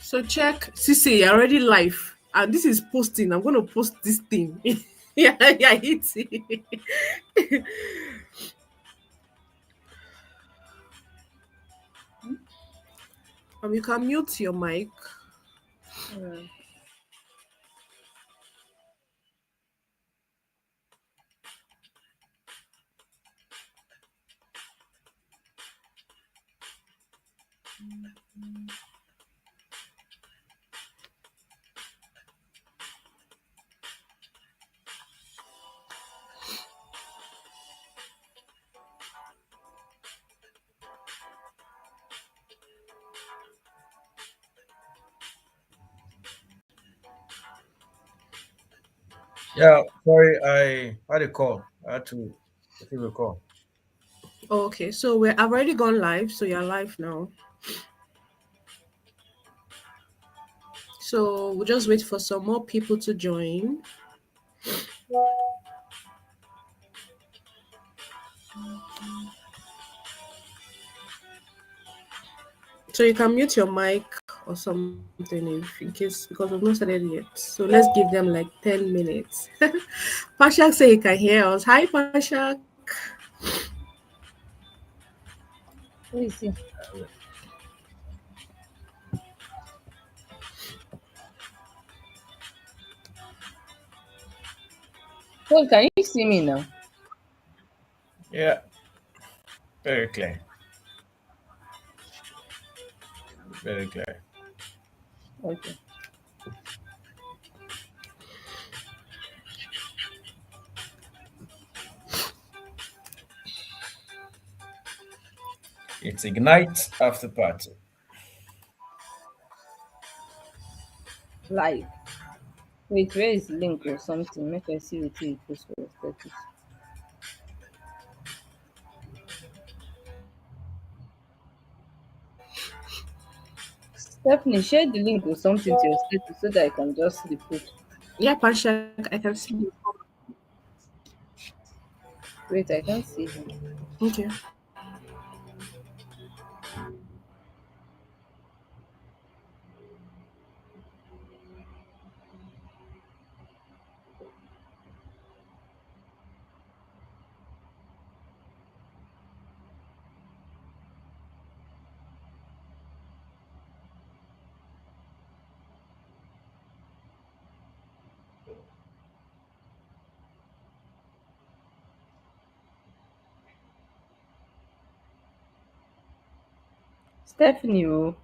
So check. Sisi, you're already live. And this is posting. I'm gonna post this thing. Yeah, yeah, it's you can mute your mic. Mm. Yeah, sorry, I had a call. I had to receive a call. Oh, okay, so I've already gone live, so you're live now. So we'll just wait for some more people to join. So you can mute your mic or something if in case because we've not started yet. So let's give them like 10 minutes. Pashak say he can hear us. Hi Pashak. Who is he? Paul, can you see me now? Yeah, very clear. Very clear. Okay. It's Ignite after party. Live. Wait, where is link or something? Make I see what you post for your status. Stephanie, share the link or something to your status so that I can just see the post. Yeah, Pashak, I can see you. Wait, I can't see him. Okay. Stephanie, oh,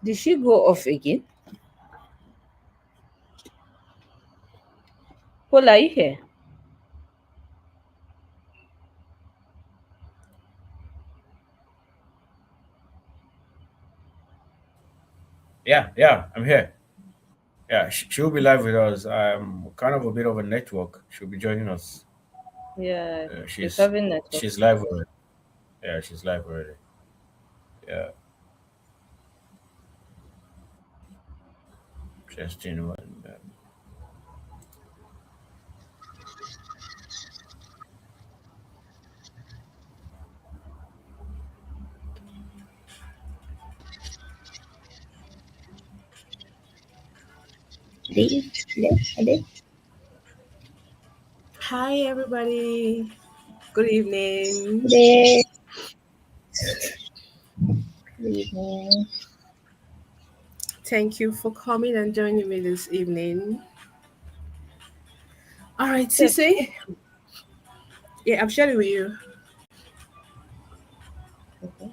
did she go off again? Paul, are you here? Yeah, I'm here. Yeah, she'll be live with us. Kind of a bit of a network. She'll be joining us. Yeah, Uh, she's she's having network. she's live already. Yeah, she's live already. Yeah, interesting one. Hello, hello, hello. Hi everybody. Good evening. Hello. Good evening. Thank you for coming and joining me this evening. All right, Steph, Sisi. Yeah, I'm sharing with you. okay.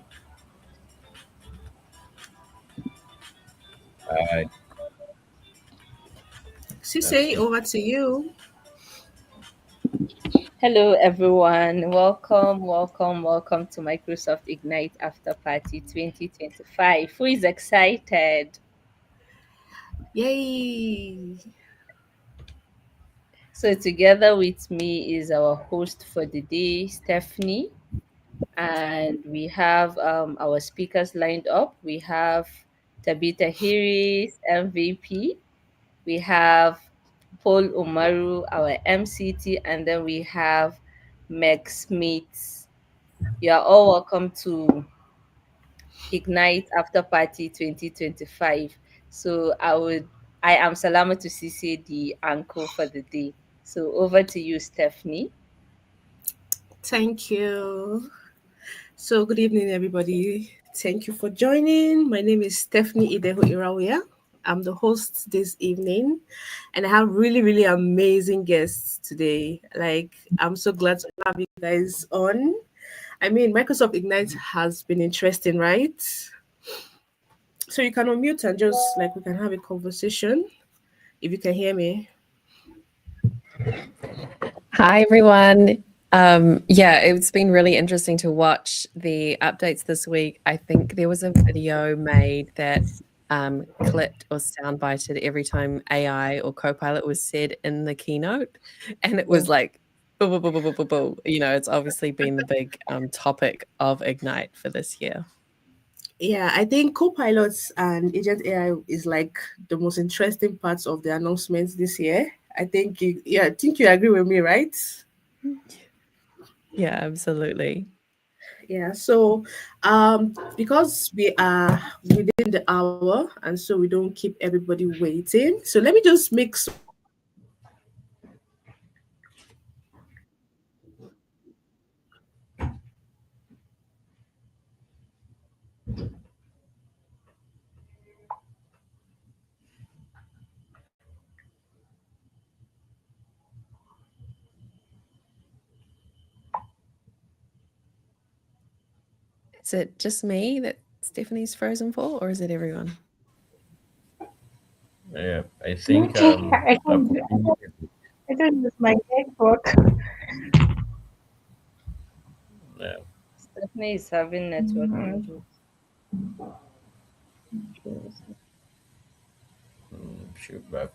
Uh, that's Sisi, it. over to you. Hello, everyone. Welcome, welcome, welcome to Microsoft Ignite After Party 2025. Who is excited? Yay. So together with me is our host for the day, Stephanie, and we have our speakers lined up. We have Tabitha Harris, MVP. We have Paul Umaru, our MCT, and then we have Meg Smith. You are all welcome to Ignite After Party 2025. So I am Salama to CC, the anchor for the day. So over to you, Stephanie. Thank you. So, good evening, everybody. Thank you for joining. My name is Stephanie Ideho Irawia. I'm the host this evening, and I have really, really amazing guests today. Like, I'm so glad to have you guys on. I mean, Microsoft Ignite has been interesting, right? So, you can unmute and just like we can have a conversation if you can hear me. Hi, everyone. Yeah, it's been really interesting to watch the updates this week. I think there was a video made that clipped or soundbited every time AI or Copilot was said in the keynote, and it was like, boo, boo, boo, boo, boo, boo, boo. You know, it's obviously been the big topic of Ignite for this year. Yeah, I think Copilots and Agent AI is like the most interesting parts of the announcements this year. I think you agree with me, right? Yeah, absolutely. Yeah, so because we are within the hour and so we don't keep everybody waiting. So let me just make some Is it just me that Stephanie's frozen for, or is it everyone? Yeah, I think Okay, I've I don't use my network. yeah, Stephanie is having network issues. shoot back.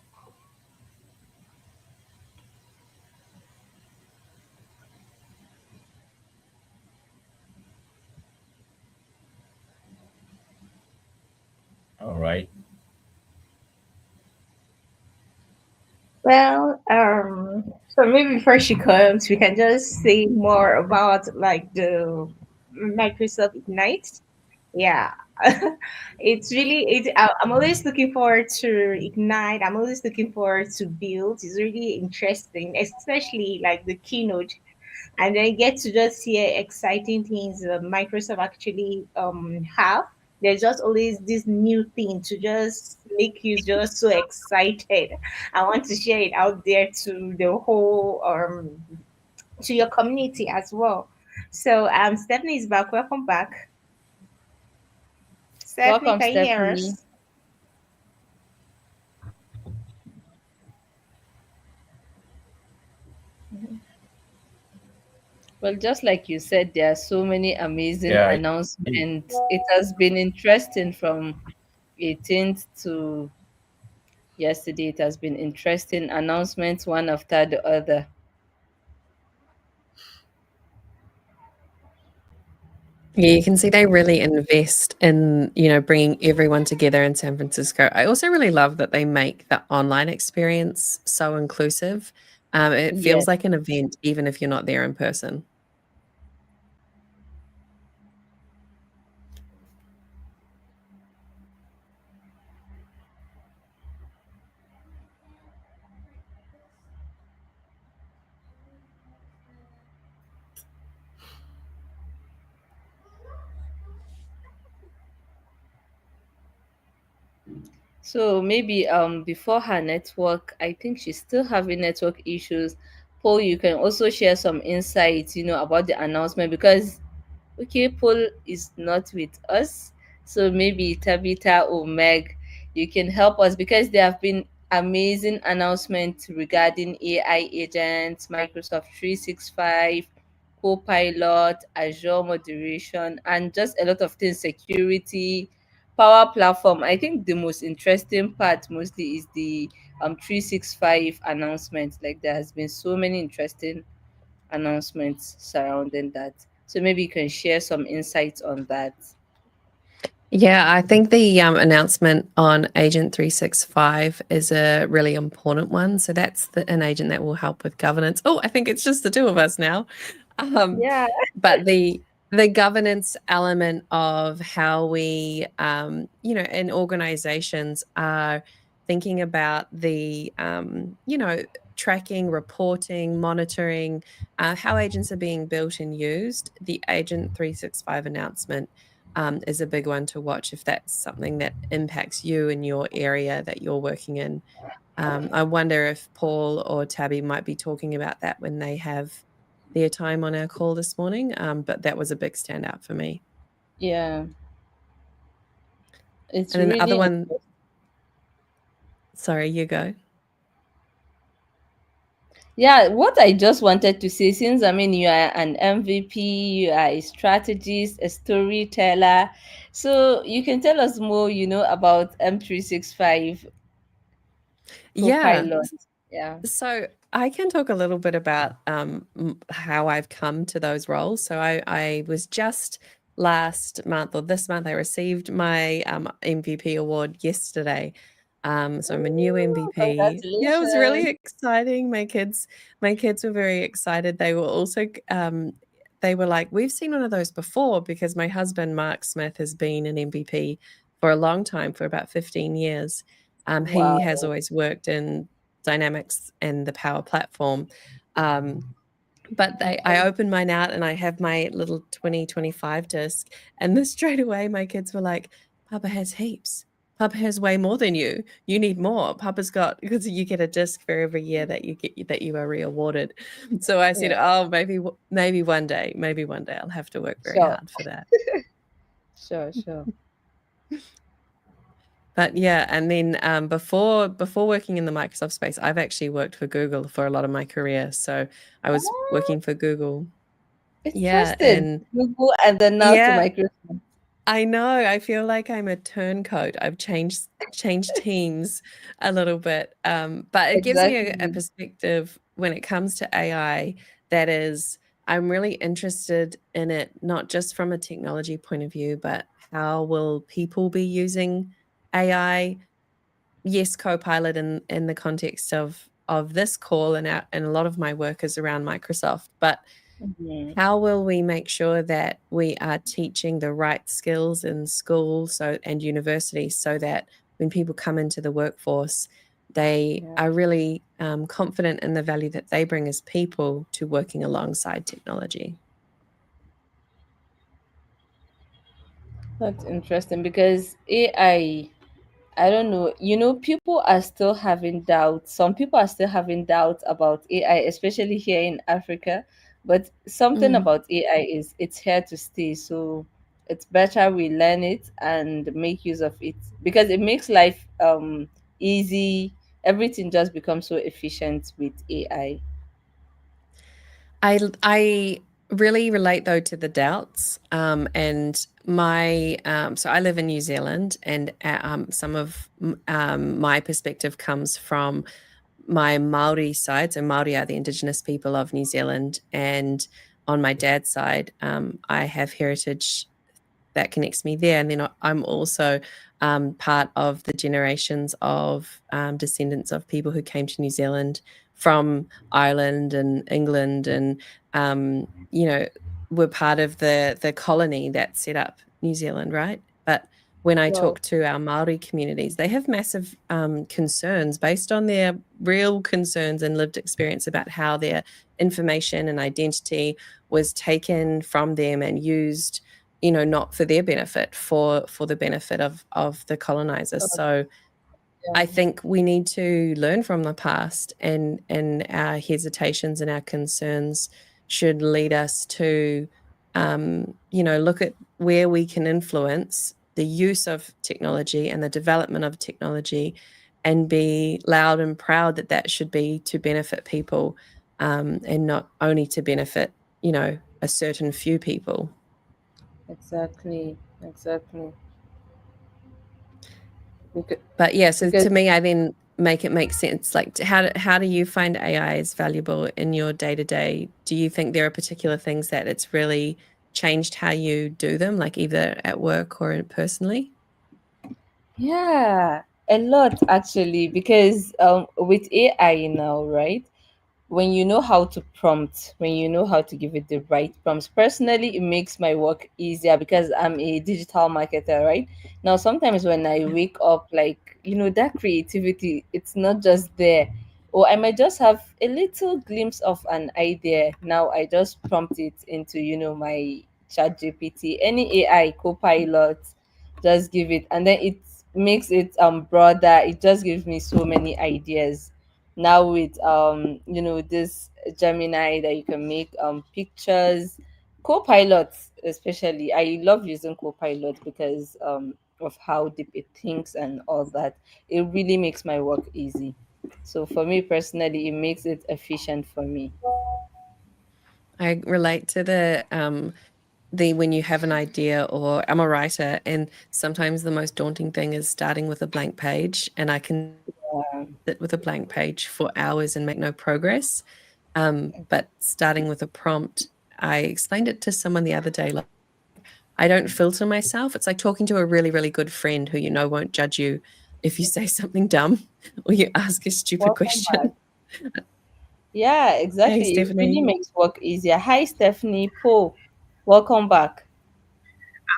All right. Well, so maybe before she comes, we can just say more about like the Microsoft Ignite. Yeah, it's really I'm always looking forward to Ignite. I'm always looking forward to build. It's really interesting, especially like the keynote, and then get to just hear exciting things Microsoft actually have. There's just always this new thing to just make you just so excited. I want to share it out there to the whole to your community as well. So Stephanie is back. Welcome back. Stephanie, Welcome, can you hear Stephanie. us? Well, just like you said, there are so many amazing Yeah, announcements. It has been interesting from 18th to yesterday. It has been interesting announcements, one after the other. Yeah, you can see they really invest in, bringing everyone together in San Francisco. I also really love that they make the online experience so inclusive. It Yes. feels like an event, even if you're not there in person. So maybe before her network, I think she's still having network issues. Paul, you can also share some insights, about the announcement because okay, Paul is not with us. So maybe Tabitha or Meg, you can help us because there have been amazing announcements regarding AI agents, Microsoft 365, Copilot, Azure moderation, and just a lot of things, security, Power Platform. I think the most interesting part mostly is the 365 announcements. Like there has been so many interesting announcements surrounding that. So maybe you can share some insights on that. Yeah, I think the announcement on Agent 365 is a really important one. So that's an agent that will help with governance. Oh, I think it's just the two of us now. Yeah. But the governance element of how we, in organizations are thinking about the, tracking, reporting, monitoring, how agents are being built and used. The Agent 365 announcement is a big one to watch if that's something that impacts you in your area that you're working in. I wonder if Paul or Tabby might be talking about that when they have their time on our call this morning, but that was a big standout for me. Yeah. It's And then the other really one, sorry, you go. Yeah, what I just wanted to say, since I mean you are an MVP, you are a strategist, a storyteller, so you can tell us more, about M365 Yeah. Copilot. Yeah. So I can talk a little bit about how I've come to those roles. So I was just last month or this month, I received my MVP award yesterday. So I'm a new Ooh, MVP. Yeah, it was really congratulations. exciting. My kids were very excited. They were also they were like, we've seen one of those before because my husband Mark Smith has been an MVP for a long time, for about 15 years. He has Wow. always worked in Dynamics and the Power Platform. But I opened mine out and I have my little 2025 disc, and this straight away my kids were like, Papa has heaps. Papa has way more than you. You need more. Papa's got, because you get a disc for every year that you are re-awarded. So I said, Yeah. oh, maybe one day I'll have to work very Sure. hard for that. Sure. But yeah, and then before working in the Microsoft space, I've actually worked for Google for a lot of my career. So I was Ah, working for Google. Yeah, interesting. and Google and then now to yeah, Microsoft. I know. I feel like I'm a turncoat. I've changed teams a little bit. But it gives me a Exactly. perspective when it comes to AI that is, I'm really interested in it, not just from a technology point of view, but how will people be using AI? Yes, Copilot in the context of this call and a lot of my work is around Microsoft, but Mhm. how will we make sure that we are teaching the right skills in schools and universities so that when people come into the workforce, they Yeah, are really confident in the value that they bring as people to working alongside technology? that's interesting because I don't know. People are still having doubts. Some people are still having doubts about AI, especially here in Africa. But something Mm. about AI is it's here to stay. So it's better we learn it and make use of it because it makes life easy. Everything just becomes so efficient with AI. I really relate though to the doubts. And my so I live in New Zealand, and some of my perspective comes from my Maori side. So Maori are the Indigenous people of New Zealand, and on my dad's side, I have heritage that connects me there. And then I'm also part of the generations of descendants of people who came to New Zealand from Ireland and England, and were part of the colony that set up New Zealand, right? But when I Well, talk to our Maori communities, they have massive concerns based on their real concerns and lived experience about how their information and identity was taken from them and used, not for their benefit, for the benefit of the colonizers. So I yeah, think we need to learn from the past, and our hesitations and our concerns should lead us to look at where we can influence the use of technology and the development of technology, and be loud and proud that that should be to benefit people, and not only to benefit a certain few people. exactly. But yeah, so Because to me, I then make it make sense? Like, how do you find AI is valuable in your day to day? Do you think there are particular things that it's really changed how you do them, like either at work or personally? Yeah, a lot actually, because with AI now, right? When you know how to prompt, when you know how to give it the right prompts, personally, it makes my work easier because I'm a digital marketer, right? Now, sometimes when I wake up, like, that creativity, it's not just there. Or I might just have a little glimpse of an idea. Now, I just prompt it into, my chat GPT, any AI, Copilot, just give it, and then it makes it broader. It just gives me so many ideas now with this Gemini that you can make pictures. Copilot, especially, I love using Copilot because of how deep it thinks and all that. It really makes my work easy. So for me personally, it makes it efficient for me. I relate to the when you have an idea, or I'm a writer, and sometimes the most daunting thing is starting with a blank page, and I can sit with a blank page for hours and make no progress. But starting with a prompt, I explained it to someone the other day, like, I don't filter myself. It's like talking to a really, really good friend who won't judge you if you say something dumb or you ask a stupid Welcome back. question. Yeah, Hey, exactly. It really Stephanie. makes work easier. Hi, Stephanie. Paul, welcome back.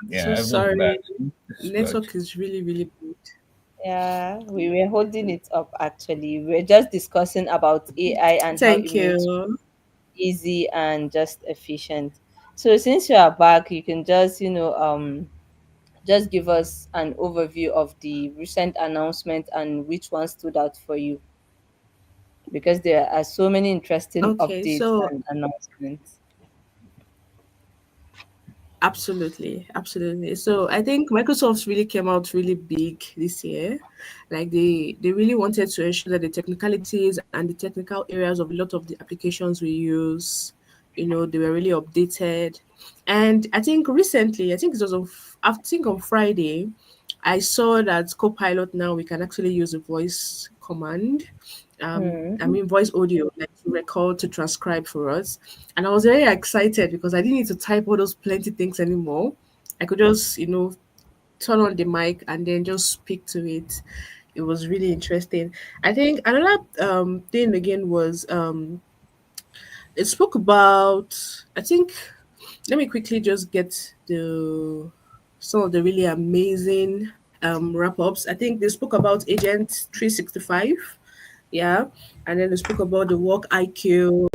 I'm Yeah, so everyone back. sorry. It's good. Network is really, really good. Yeah, we were holding it up actually. We are just discussing about AI and how it Thank makes you. easy and just efficient. So since you are back, you can just, just give us an overview of the recent announcement and which one stood out for you, because there are so many interesting Okay, updates so and announcements. absolutely, absolutely. So I think Microsoft really came out really big this year. Like they really wanted to ensure that the technicalities and the technical areas of a lot of the applications we use, they were really updated. And I think recently, I think on Friday, I saw that Copilot now we can actually use a voice command. I Hmm. mean voice audio, like to record, to transcribe for us. And I was very excited because I didn't need to type all those plenty things anymore. I could just, turn on the mic and then just speak to it. It was really interesting. I think another thing again was it spoke about, I think, let me quickly just get the some of the really amazing wrap ups. I think they spoke about Agent 365. Yeah. And then they spoke about the work IQ,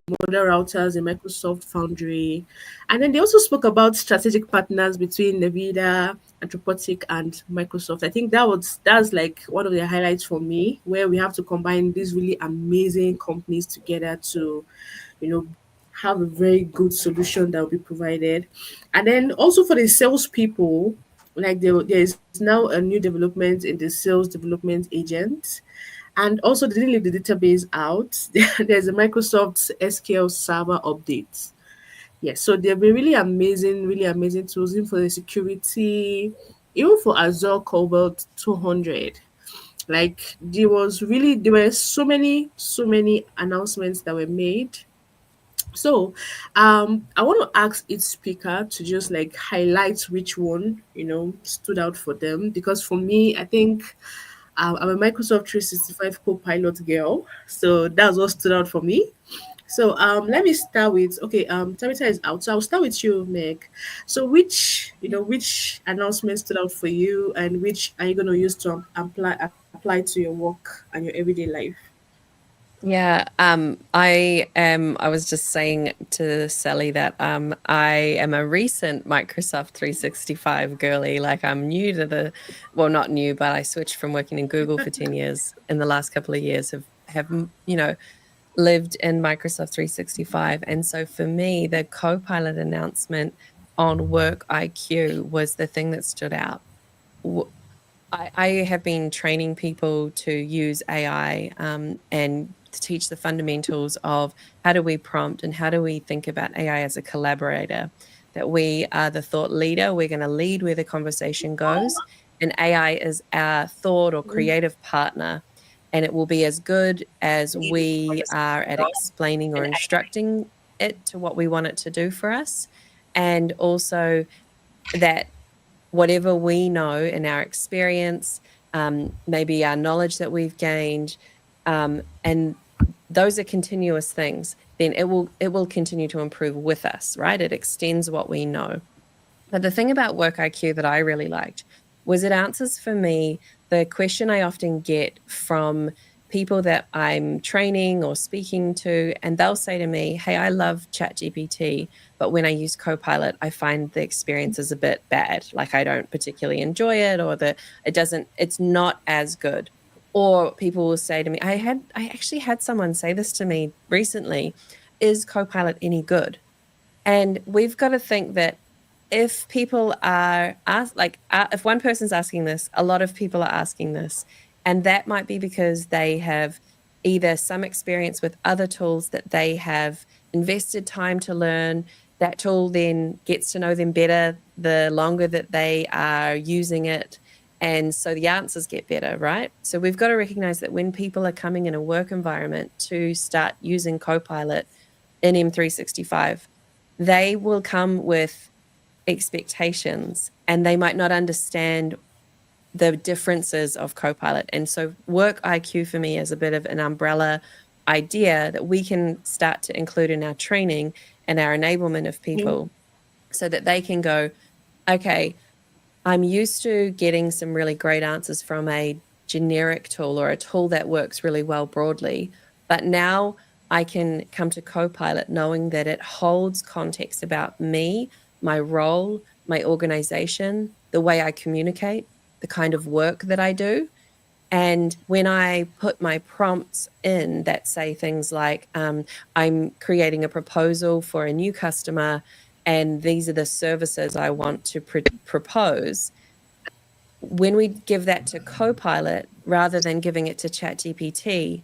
model routers in Microsoft Foundry. And then they also spoke about strategic partners between Nvidia, Anthropic, and Microsoft. I think that's like one of the highlights for me, where we have to combine these really amazing companies together to, you know, have a very good solution that will be provided. And then also for the salespeople, like there is now a new development in the sales development agent, and also they didn't leave the database out. There's a Microsoft SQL Server update. Yes, so they've been really amazing tools, even for the security, even for Azure Cobalt 200. Like there were so many announcements that were made. So, I want to ask each speaker to just like highlight which one stood out for them. Because for me, I think I'm a Microsoft 365 Copilot girl, so that's what stood out for me. So, let me start with, okay. Tabitha is out, so I'll start with you, Meg. So, which announcement stood out for you, and which are you going to use to apply to your work and your everyday life? Yeah, I was just saying to Sally that I am a recent Microsoft 365 girly. Like, I'm new to well, not new, but I switched from working in Google for 10 years. In the last couple of years have lived in Microsoft 365. And so for me, the Copilot announcement on Work IQ was the thing that stood out. I have been training people to use AI, and to teach the fundamentals of how do we prompt and how do we think about AI as a collaborator, that we are the thought leader. We're going to lead where the conversation goes. And AI is our thought or creative partner and it will be as good as we are at explaining or instructing it to what we want it to do for us. And also that whatever we know in our experience, maybe our knowledge that we've gained, and those are continuous things, then it will continue to improve with us, right? It extends what we know. But the thing about Work IQ that I really liked was it answers for me the question I often get from people that I'm training or speaking to, and they'll say to me, "Hey, I love ChatGPT, but when I use Copilot, I find the experience is a bit bad. Like I don't particularly enjoy it, or it's not as good." Or people will say to me, I actually had someone say this to me recently, "Is Copilot any good?" And we've got to think that if people are asked, if one person's asking this, a lot of people are asking this, and that might be because they have either some experience with other tools that they have invested time to learn. That tool then gets to know them better the longer that they are using it. And so the answers get better, right? So we've got to recognize that when people are coming in a work environment to start using Copilot in M365, they will come with expectations and they might not understand the differences of Copilot. And so Work IQ for me is a bit of an umbrella idea that we can start to include in our training and our enablement of people so that they can go, okay, I'm used to getting some really great answers from a generic tool or a tool that works really well broadly, but now I can come to Copilot knowing that it holds context about me, my role, my organization, the way I communicate, the kind of work that I do. And when I put my prompts in that say things like, I'm creating a proposal for a new customer, and these are the services I want to propose, when we give that to Copilot rather than giving it to ChatGPT,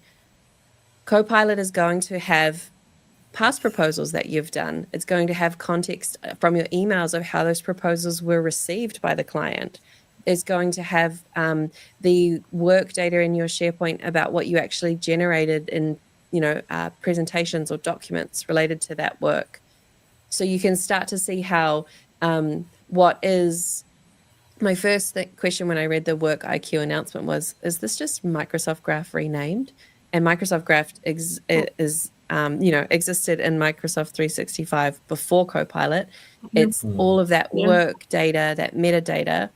Copilot is going to have past proposals that you've done. It's going to have context from your emails of how those proposals were received by the client. It's going to have the work data in your SharePoint about what you actually generated in, presentations or documents related to that work. So you can start to see how what is my first question when I read the Work IQ announcement was, is this just Microsoft Graph renamed? And Microsoft Graph existed in Microsoft 365 before Copilot. It's all of that work data, that metadata.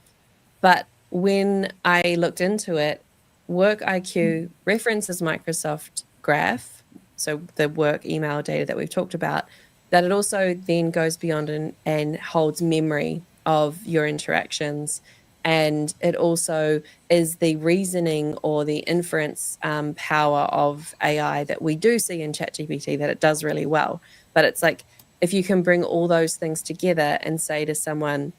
But when I looked into it, Work IQ references Microsoft Graph, so the work email data that we've talked about, that it also then goes beyond and holds memory of your interactions. And it also is the reasoning or the inference power of AI that we do see in ChatGPT, that it does really well. But it's like, if you can bring all those things together and say to someone,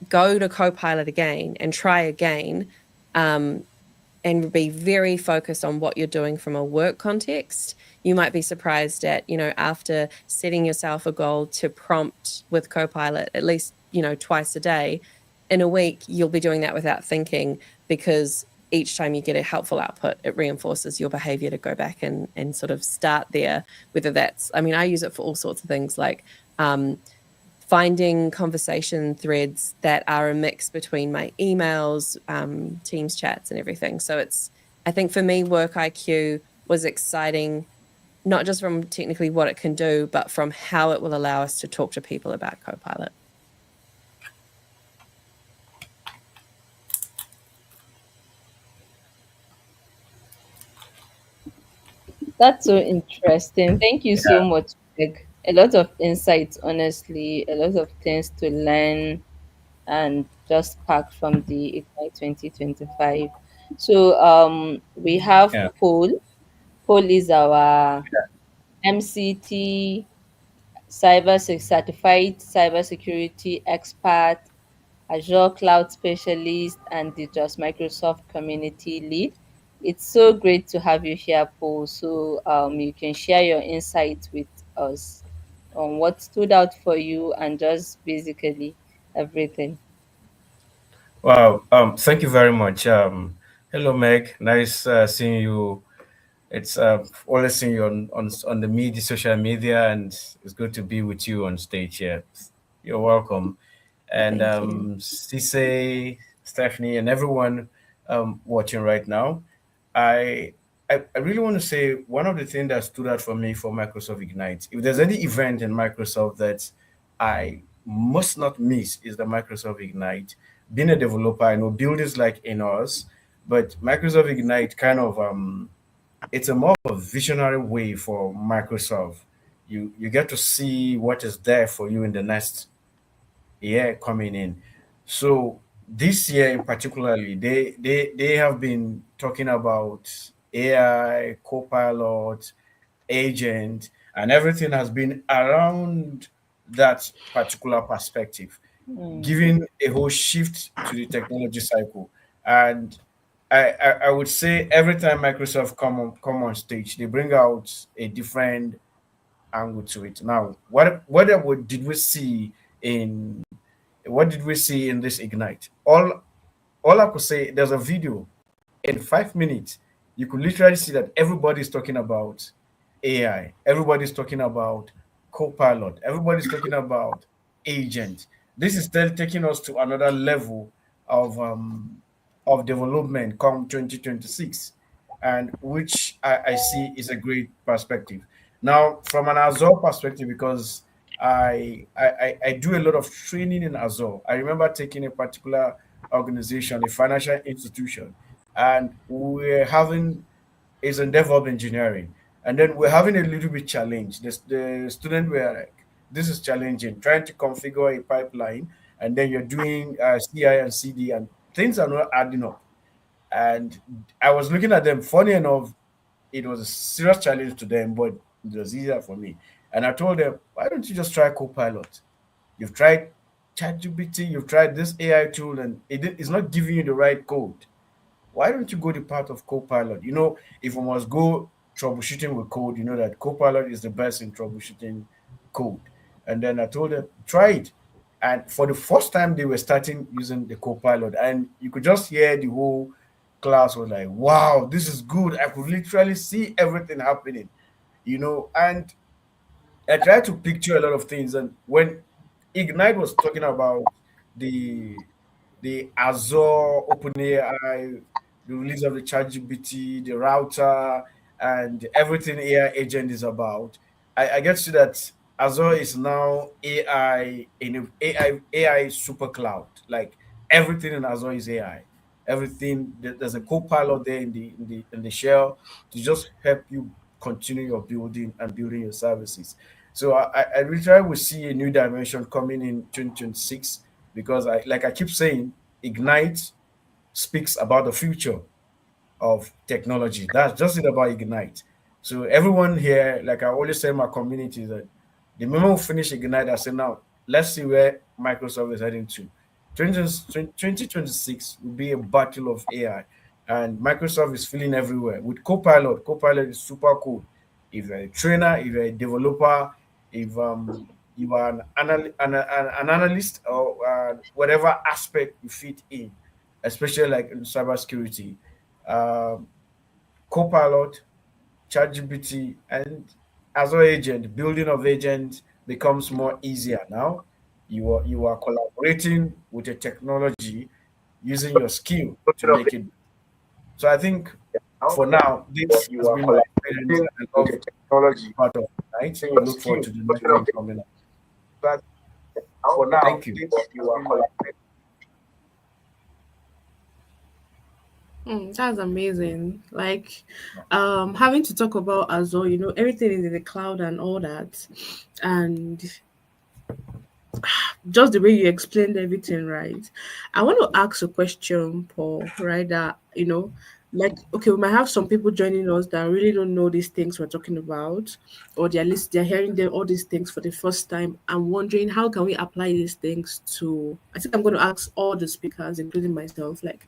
go to Copilot again and try again, and be very focused on what you're doing from a work context, you might be surprised at, after setting yourself a goal to prompt with Copilot at least, twice a day, in a week, you'll be doing that without thinking, because each time you get a helpful output, it reinforces your behavior to go back and sort of start there, whether that's, I use it for all sorts of things, like finding conversation threads that are a mix between my emails, Teams chats and everything. So I think for me, Work IQ was exciting, not just from technically what it can do, but from how it will allow us to talk to people about Copilot. That's so interesting. Thank you so much, Greg. A lot of insights, honestly, a lot of things to learn and just pack from the Ignite 2025. So we have Yeah. Paul. Paul is our MCT certified cybersecurity expert, Azure cloud specialist, and the Just Microsoft community lead. It's so great to have you here, Paul. So you can share your insights with us on what stood out for you and just basically everything. Wow. Thank you very much. Hello, Meg. Nice seeing you. It's always seeing you on the media, social media, and it's good to be with you on stage here. You're welcome. And Thank you. Cisse, Stephanie, and everyone watching right now. I, I really want to say one of the things that stood out for me for Microsoft Ignite. If there's any event in Microsoft that I must not miss, is the Microsoft Ignite. Being a developer, I know builders like in us, but Microsoft Ignite kind of it's a more of a visionary way for Microsoft. You get to see what is there for you in the next year coming in. So this year in particularly, they have been talking about AI, Copilot, agent, and everything has been around that particular perspective, Mm. giving a whole shift to the technology cycle. And I would say every time Microsoft come on stage, they bring out a different angle to it. Now, did we see in what did we see in this Ignite? All I could say, there's a video in 5 minutes. You could literally see that everybody's talking about AI, everybody's talking about Copilot, everybody's talking about agent. This is still taking us to another level of development come 2026, and which I see is a great perspective. Now, from an Azure perspective, because I do a lot of training in Azure. I remember taking a particular organization, a financial institution, and we're having is in DevOps engineering, and then we're having a little bit challenge. The student were like, "This is challenging, trying to configure a pipeline, and then you're doing CI and CD, and things are not adding up." And I was looking at them. Funny enough, it was a serious challenge to them, but it was easier for me. And I told them, "Why don't you just try Copilot? You've tried ChatGPT, you've tried this AI tool, and it's not giving you the right code. Why don't you go the path of Copilot? If we must go troubleshooting with code, you know that Copilot is the best in troubleshooting code." And then I told them, try it. And for the first time, they were starting using the Copilot, and you could just hear the whole class was like, "Wow, this is good." I could literally see everything happening. And I tried to picture a lot of things. And when Ignite was talking about the Azure, OpenAI, the release of the ChatGPT, the router, and everything AI agent is about, I get to see that Azure is now AI in AI super cloud. Like everything in Azure is AI. Everything there's a co-pilot there in the shell to just help you continue your building and building your services. So I literally will see a new dimension coming in 2026, because I keep saying, Ignite speaks about the future of technology. That's just it about Ignite. So everyone here, like I always say in my community, that the moment we finish Ignite, I say, now let's see where Microsoft is heading to. 2026 will be a battle of AI, and Microsoft is filling everywhere with Copilot. Copilot is super cool. If you're a trainer, if you're a developer, if you are an analyst, or whatever aspect you fit in, especially like in cybersecurity, um, Copilot, ChatGPT, and Azure Agent, building of agents becomes more easier now. You are collaborating with a technology, using your skill to make it. So I think for now, this has been my experience, and I love being part of it. Right? I look forward to the next one coming up. Thank you. That's amazing. Like, having to talk about Azure, everything is in the cloud and all that, and just the way you explained everything, right? I want to ask a question, Paul. Right? That like, okay, we might have some people joining us that really don't know these things we're talking about, or they're hearing all these things for the first time and wondering how can we apply these things to. I think I'm going to ask all the speakers, including myself, like,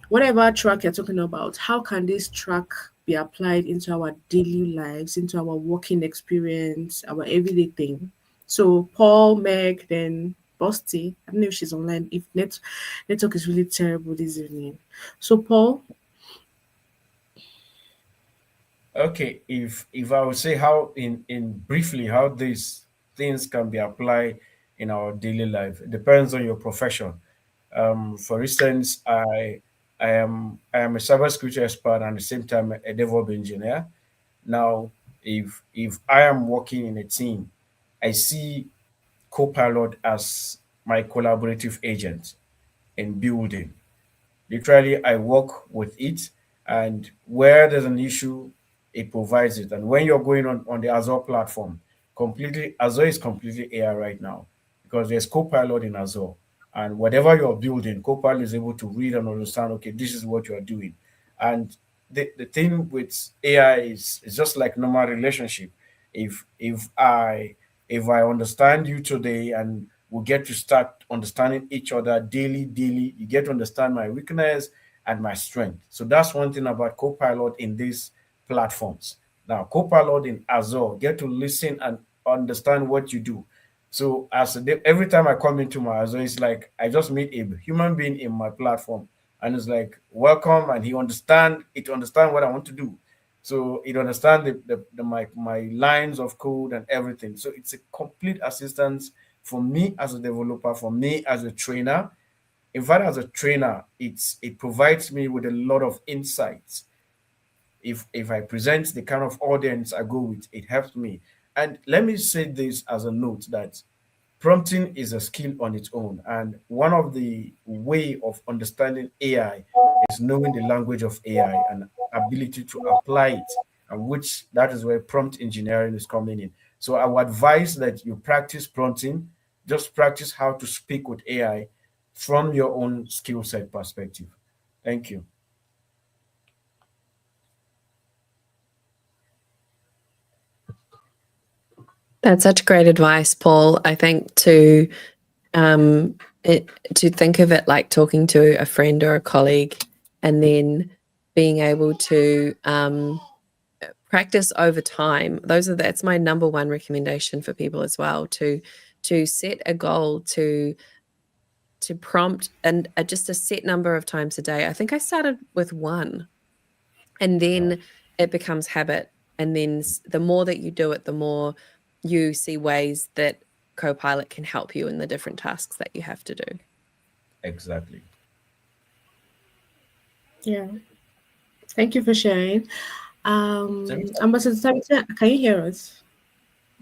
whatever track you're talking about, how can this track be applied into our daily lives, into our working experience, our everyday thing? So Paul, Meg, then Busty. I don't know if she's online. If network is really terrible this evening. So Paul, Okay, if I would say how in briefly how these things can be applied in our daily life, it depends on your profession. For instance, I am a cybersecurity expert and at the same time a DevOps engineer. Now, if I am working in a team, I see Copilot as my collaborative agent in building. Literally, I work with it, and where there's an issue, it provides it. And when you're going on the Azure platform, completely Azure is completely AI right now because there's Copilot in Azure, and whatever you're building, Copilot is able to read and understand. Okay, this is what you're doing, and the thing with AI is just like normal relationship. If I understand you today and we get to start understanding each other daily, you get to understand my weakness and my strength. So that's one thing about Copilot in these platforms. Now, Copilot in Azure, get to listen and understand what you do. So every time I come into my Azure, it's like I just meet a human being in my platform, and it's like welcome, and it understand what I want to do. So it understand my lines of code and everything. So it's a complete assistance for me as a developer, for me as a trainer. In fact, as a trainer, it provides me with a lot of insights. If I present the kind of audience I go with, it helps me. And let me say this as a note that prompting is a skill on its own, and one of the way of understanding AI is knowing the language of AI and ability to apply it, and which that is where prompt engineering is coming in. So I would advise that you practice prompting, just practice how to speak with AI from your own skill set perspective. Thank you. That's such great advice, Paul. I think um, to think of it like talking to a friend or a colleague, and then being able to practice over time. That's my number one recommendation for people as well, to set a goal to prompt and just a set number of times a day. I think I started with one, and then it becomes habit, and then the more that you do it, the more you see ways that Copilot can help you in the different tasks that you have to do. Exactly. Yeah. Thank you for sharing. So, Ambassador Tabitha, can you hear us?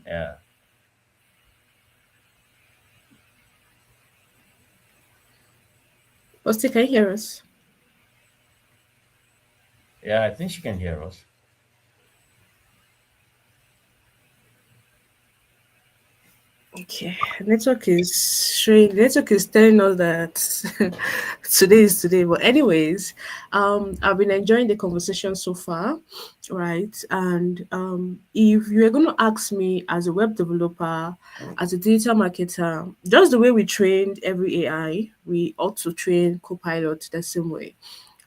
yeah, Osti, can you hear us? yeah, I think she can hear us. Okay, network is telling us that today is today. But anyways, I've been enjoying the conversation so far, right? And if you are going to ask me as a web developer, as a digital marketer, just the way we trained every AI, we ought to train Copilot the same way.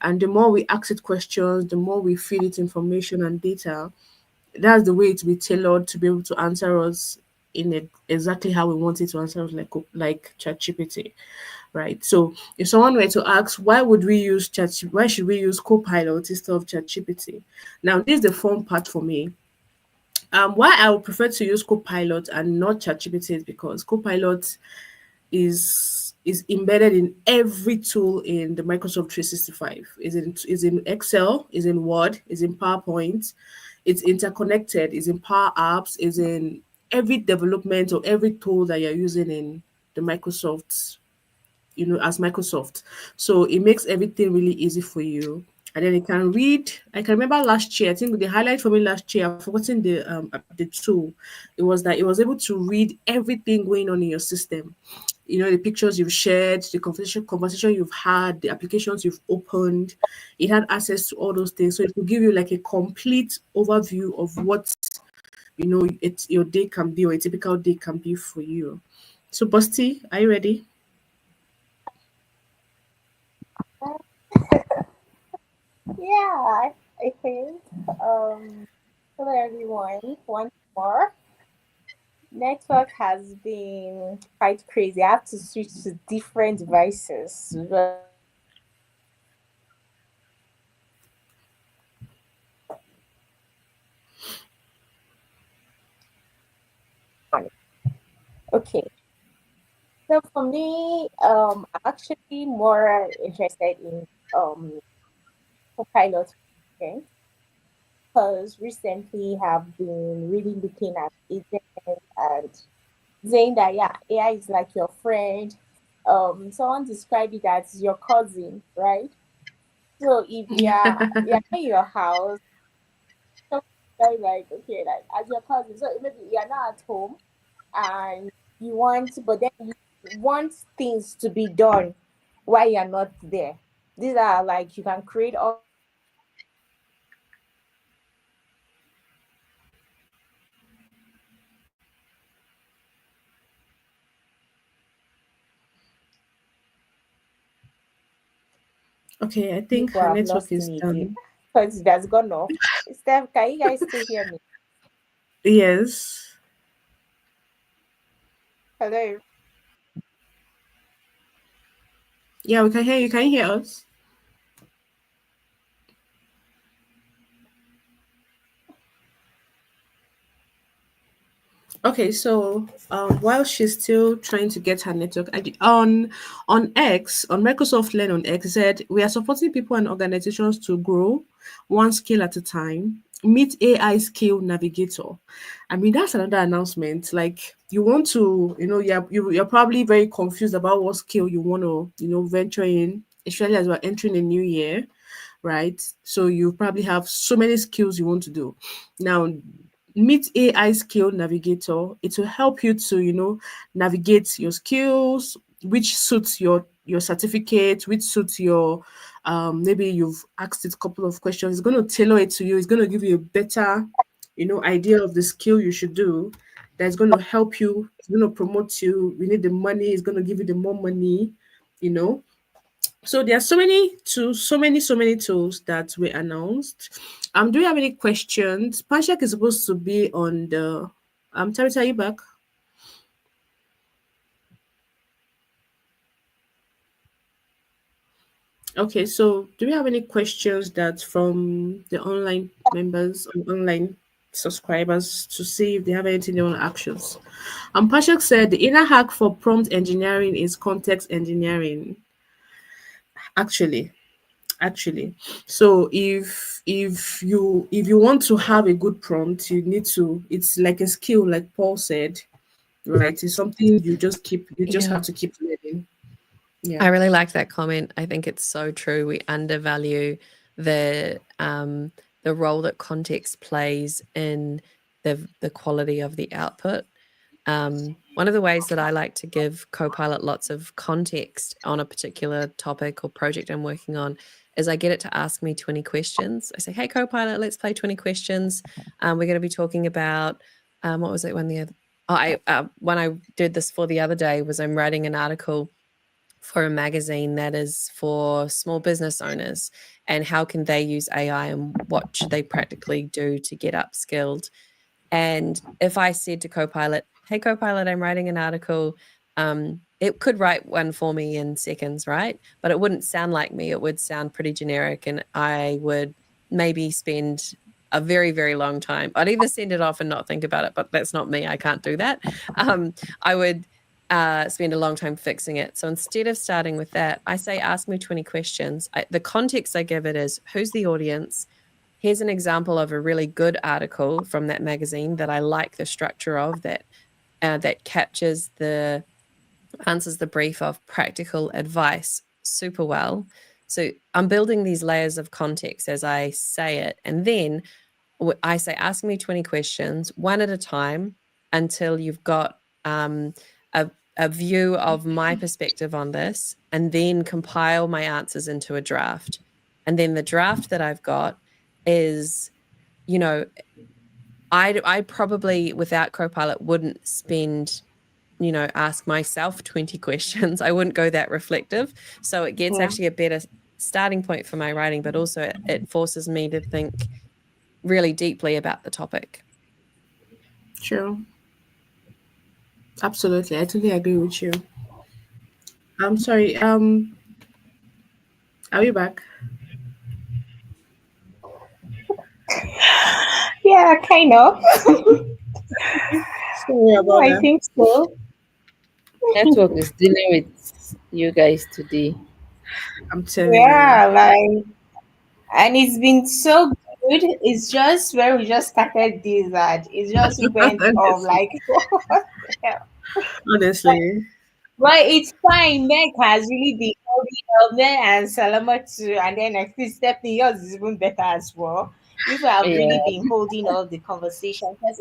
And the more we ask it questions, the more we feed it information and data, that's the way it will be tailored to be able to answer us in exactly how we want it to answer us, like ChatGPT, right? So if someone were to ask, why should we use Copilot instead of ChatGPT? Now, this is the fun part for me. Why I would prefer to use Copilot and not ChatGPT is because Copilot is embedded in every tool in the Microsoft 365. Is in Excel, is in Word, is in PowerPoint, it's interconnected, is in Power Apps, is in every development or every tool that you're using in the Microsoft, as Microsoft. So it makes everything really easy for you. And then it can read. I can remember last year, I think the highlight for me last year, I've forgotten the tool. It was that it was able to read everything going on in your system. The pictures you've shared, the conversation you've had, the applications you've opened. It had access to all those things. So it will give you like a complete overview of what it's your day can be, or a typical day can be for you. So Busty, are you ready? Yeah, I think. Hello everyone. Once more, network has been quite crazy. I have to switch to different devices. But Okay. So for me, I'm actually more interested in Copilot, okay? Because recently have been really looking at agents and saying that yeah, AI is like your friend. Someone described it as your cousin, right? So if you're in your house, somebody like okay, like as your cousin, so maybe you're not at home and you want, but then you want things to be done while you're not there. These are like you can create all Okay, I think people her have network lost is me again done. because it has gone off. Steph, can you guys still hear me? Yes. Hello. Yeah, we can hear you. Can you hear us? Okay, so while she's still trying to get her network, on X, on Microsoft Learn on X, said we are supporting people and organizations to grow one skill at a time. Meet AI skill navigator. I mean, that's another announcement. Like you want to, you're probably very confused about what skill you want to, venture in, especially as we're entering a new year, right? So you probably have so many skills you want to do. Now, meet AI skill navigator. It will help you to, navigate your skills, which suits your certificate, which suits your maybe you've asked it a couple of questions. It's going to tailor it to you. It's going to give you a better, idea of the skill you should do. That's going to help you. It's going to promote you. We need the money. It's going to give you the more money, you know so there are so many tools, so many tools that were announced. Do you have any questions? Panchak is supposed to be on the Tabitha, are you back? Okay, so do we have any questions that from the online members or online subscribers to see if they have anything they want to ask us? Panchak said the inner hack for prompt engineering is context engineering. Actually, so if you want to have a good prompt, you need to, it's like a skill, like Paul said, right? It's something you just Yeah. have to keep learning. I Yeah. really like that comment. I think it's so true. We undervalue the role that context plays in the quality of the output. One of the ways that I like to give Copilot lots of context on a particular topic or project I'm working on is I get it to ask me 20 questions. I say, hey, Copilot, let's play 20 questions. We're going to be talking about, what was it when the other, when I did this for the other day was I'm writing an article for a magazine that is for small business owners and how can they use AI and what should they practically do to get upskilled. And if I said to Copilot, hey, Copilot, I'm writing an article, it could write one for me in seconds, right? But it wouldn't sound like me. It would sound pretty generic. And I would maybe spend a very, very long time. I'd either send it off and not think about it, but that's not me. I can't do that. I would spend a long time fixing it. So instead of starting with that, I say, ask me 20 questions. The context I give it is who's the audience? Here's an example of a really good article from that magazine that I like the structure of that captures answers the brief of practical advice super well. So I'm building these layers of context as I say it. And then I say, ask me 20 questions, one at a time, until you've got a view of my perspective on this, and then compile my answers into a draft. And then the draft that I've got is, you know, I probably without Copilot wouldn't spend, ask myself 20 questions. I wouldn't go that reflective. So it gets Yeah. actually a better starting point for my writing, but also it forces me to think really deeply about the topic. True. Absolutely. I totally agree with you. I'm sorry. Are you back? Yeah, kind of. Sorry about I that. think so. Network is dealing with you guys today. I'm telling you. Yeah, like, and it's been so good. It's just when we just started this that it just went off honestly, like what the hell? honestly. But it's fine. Meg has really been holding Meg and Salama too, and then I think Stephanie yours is even better as well. You have really Yeah. been holding all the conversation because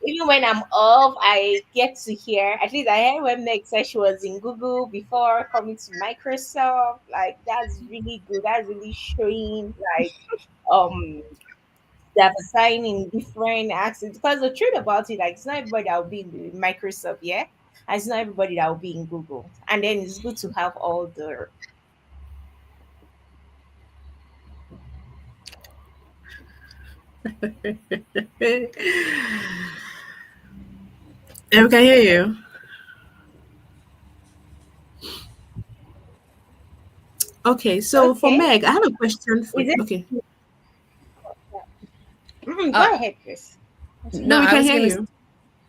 even when I'm off, I get to hear. At least I heard when Meg said she was in Google before coming to Microsoft. Like that's really good. That's really showing like um diversifying in different accents. Because the truth about it, like it's not everybody that will be in Microsoft, yeah. And it's not everybody that will be in Google. And then it's good to have all the Yeah, we can hear you. Okay, so for okay. Meg, I have a question for Is you. it Okay. go Uh, ahead, Chris. No, no, we I can was hear gonna. you.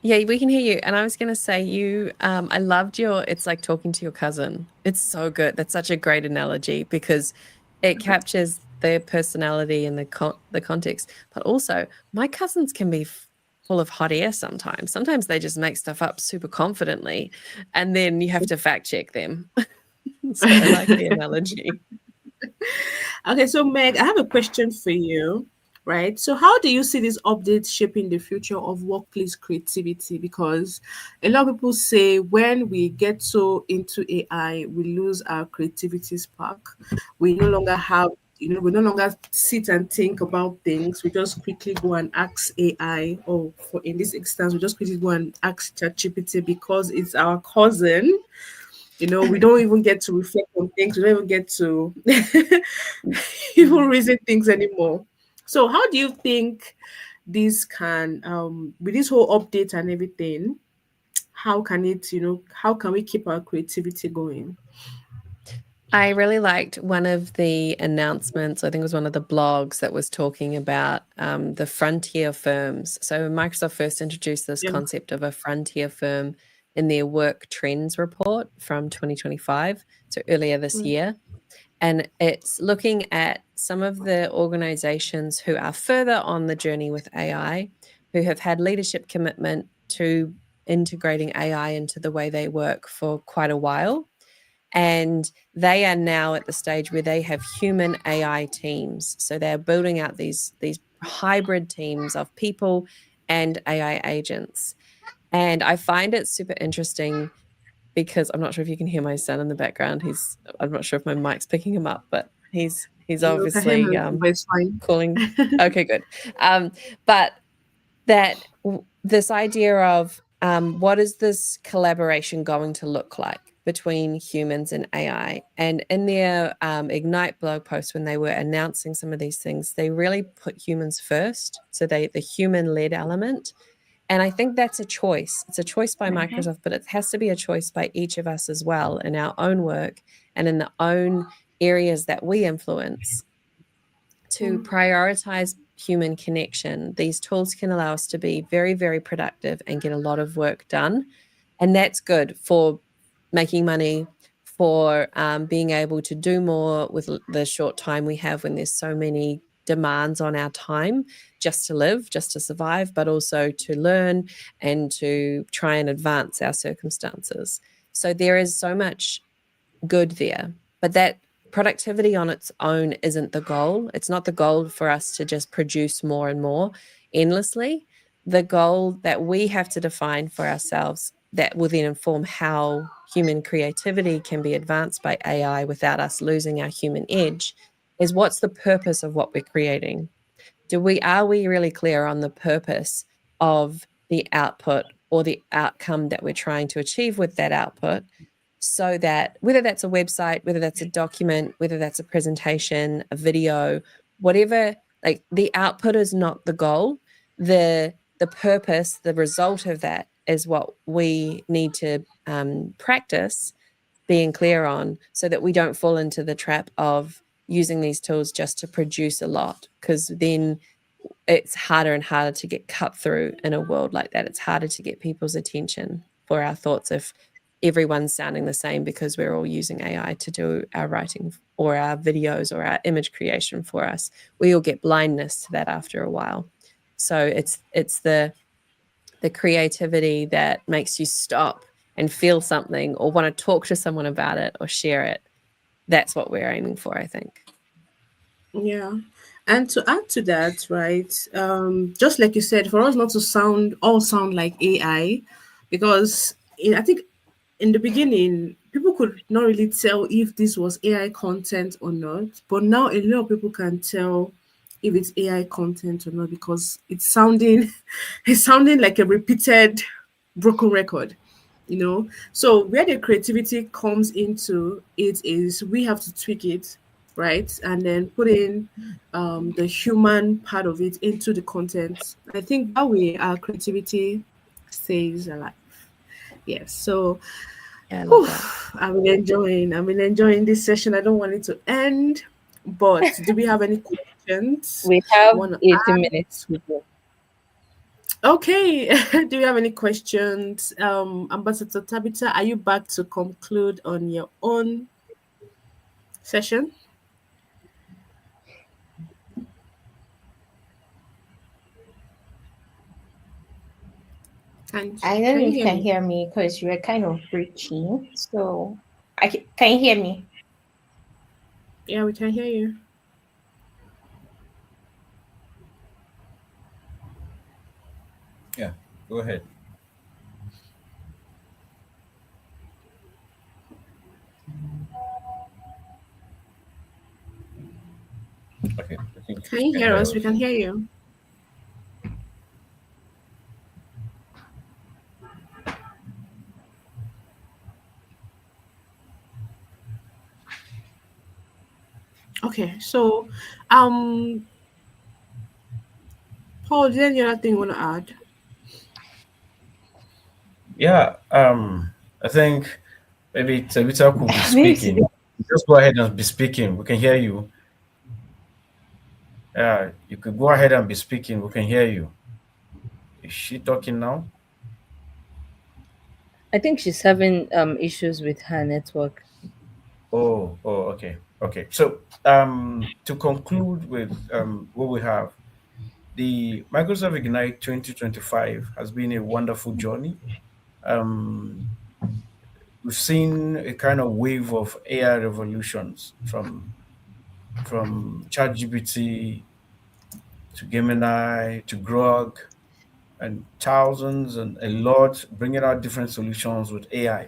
Yeah, we can hear you. And I was gonna say you. I loved your. It's like talking to your cousin. It's so good. That's such a great analogy because it captures their personality and the context. But also, my cousins can be full of hot air sometimes. Sometimes they just make stuff up super confidently, and then you have to fact check them. So I like the analogy. Okay, so Meg, I have a question for you, right? So, how do you see these updates shaping the future of workplace creativity? Because a lot of people say when we get so into AI, we lose our creativity spark. We no longer have, we no longer sit and think about things. We just quickly go and ask AI, or for in this instance, we just quickly go and ask ChatGPT because it's our cousin. We don't even get to reflect on things. We don't even get to even reason things anymore. So, how do you think this can, with this whole update and everything, how can it, how can we keep our creativity going? I really liked one of the announcements. I think it was one of the blogs that was talking about the frontier firms. So Microsoft first introduced this Yeah. concept of a frontier firm in their work trends report from 2025, so earlier this Mm. year. And it's looking at some of the organizations who are further on the journey with AI, who have had leadership commitment to integrating AI into the way they work for quite a while, and they are now at the stage where they have human AI teams. So they're building out these hybrid teams of people and AI agents. And I find it super interesting because I'm not sure if you can hear my son in the background. I'm not sure if my mic's picking him up, but he's You can hear obviously me, but it's fine. calling. Okay, good. But that this idea of what is this collaboration going to look like between humans and AI? And in their Ignite blog post, when they were announcing some of these things, they really put humans first. So the human led element. And I think that's a choice. It's a choice by Okay. Microsoft, but it has to be a choice by each of us as well in our own work and in the own areas that we influence to Mm. prioritize human connection. These tools can allow us to be very, very productive and get a lot of work done. And that's good for making money, for being able to do more with the short time we have when there's so many demands on our time just to live, just to survive, but also to learn and to try and advance our circumstances. So there is so much good there. But that productivity on its own isn't the goal. It's not the goal for us to just produce more and more endlessly. The goal that we have to define for ourselves that will then inform how human creativity can be advanced by AI without us losing our human edge is what's the purpose of what we're creating? Are we really clear on the purpose of the output or the outcome that we're trying to achieve with that output, so that whether that's a website, whether that's a document, whether that's a presentation, a video, whatever, like the output is not the goal. The purpose, the result of that is what we need to practice being clear on, so that we don't fall into the trap of using these tools just to produce a lot, because then it's harder and harder to get cut through in a world like that. It's harder to get people's attention for our thoughts if everyone's sounding the same because we're all using AI to do our writing or our videos or our image creation for us. We all get blindness to that after a while. So it's the creativity that makes you stop and feel something or want to talk to someone about it or share it. That's what we're aiming for, I think. Yeah. And to add to that, right, just like you said, for us not to sound like AI, because I think in the beginning, people could not really tell if this was AI content or not. But now a lot of people can tell if it's AI content or not because it's sounding it's sounding like a repeated broken record, you know. So where the creativity comes into it is we have to tweak it, right, and then put in the human part of it into the content. I think that way our creativity stays alive. Yes. So Yeah, I love that. I've been enjoying this session. I don't want it to end. But do we have any questions? We have Wanna 80 minutes to go. Okay. Do you have any questions? Ambassador Tabitha, are you back to conclude on your own session? I don't know you if you can hear me because you were kind of breaking. So, can you hear me? Yeah, we can hear you. Yeah, go ahead. Okay, I think Can you hear us? We can hear you. Okay, so Paul, is there any other thing you want to add? Yeah, I think maybe Tabitha could be Maybe speaking. Just go ahead and be speaking. We can hear you. Yeah, you could go ahead and be speaking. We can hear you. Is she talking now? I think she's having issues with her network. Okay, okay. So, to conclude with what we have, the Microsoft Ignite 2025 has been a wonderful journey. Um, we've seen a kind of wave of AI revolutions from ChatGPT to Gemini to Grok and thousands and a lot bringing out different solutions with AI.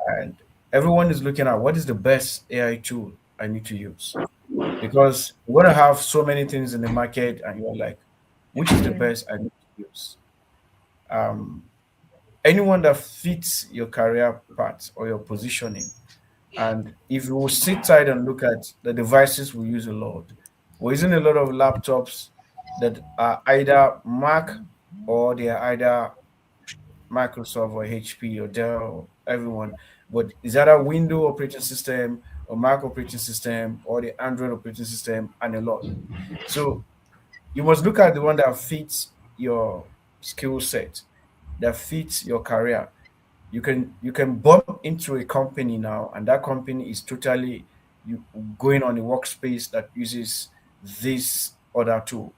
And everyone is looking at what is the best AI tool I need to use because we're going to have so many things in the market and you're like, which is the best I need to use? Um, anyone that fits your career path or your positioning. And if you will sit tight and look at the devices we use a lot, we're using a lot of laptops that are either Mac or they are either Microsoft or HP or Dell or everyone. But is that a Windows operating system or Mac operating system or the Android operating system and a lot. So you must look at the one that fits your skill set, that fits your career. You can bump into a company now, and that company is totally you going on a workspace that uses this other tool.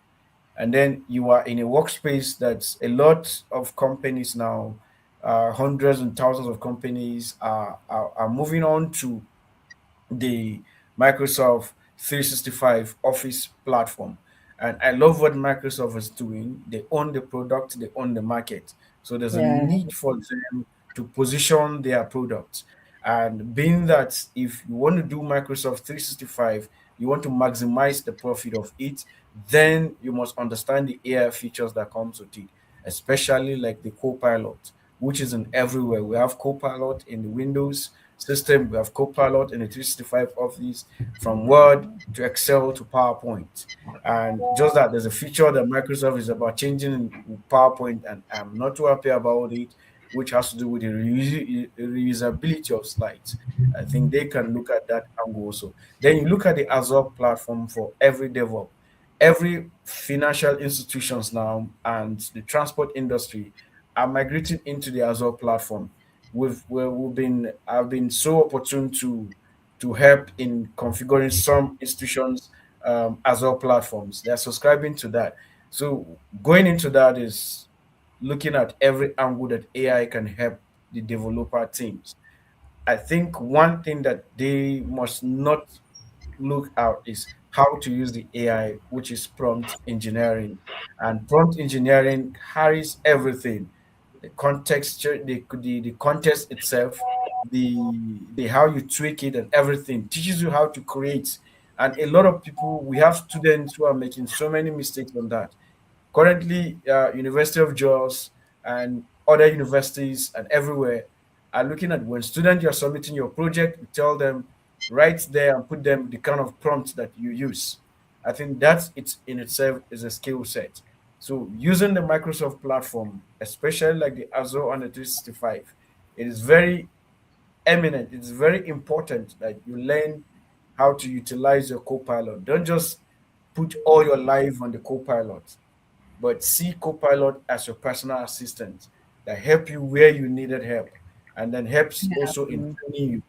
And then you are in a workspace that's a lot of companies now, hundreds and thousands of companies are moving on to the Microsoft 365 Office platform. And I love what Microsoft is doing. They own the product, they own the market. So there's a Yeah. need for them to position their products. And being that if you want to do Microsoft 365, you want to maximize the profit of it, then you must understand the AI features that comes with it, especially like the Copilot, which is in everywhere. We have Copilot in the Windows system. We have Copilot in the 365 Office, from Word to Excel to PowerPoint. And just that there's a feature that Microsoft is about changing in PowerPoint, and I'm not too happy about it, which has to do with the reusability of slides. I think they can look at that angle also. Then you look at the Azure platform for every DevOps. Every financial institutions now and the transport industry are migrating into the Azure platform. we've been I've been so opportune to help in configuring some institutions Azure platforms. They're subscribing to that. So going into that is looking at every angle that AI can help the developer teams. I think one thing that they must not look out is how to use the AI, which is prompt engineering. And prompt engineering carries everything: the context, the context itself, the how you tweak it, and everything teaches you how to create. And a lot of people, we have students who are making so many mistakes on that. Currently, University of Jos and other universities and everywhere are looking at when students you're submitting your project, you tell them right there and put them the kind of prompt that you use. I think that it's in itself is a skill set. So using the Microsoft platform, especially like the Azure and the 365, it is very eminent. It's very important that you learn how to utilize your Copilot. Don't just put all your life on the Copilot, but see Copilot as your personal assistant that help you where you needed help, and then helps Yeah. also in training you.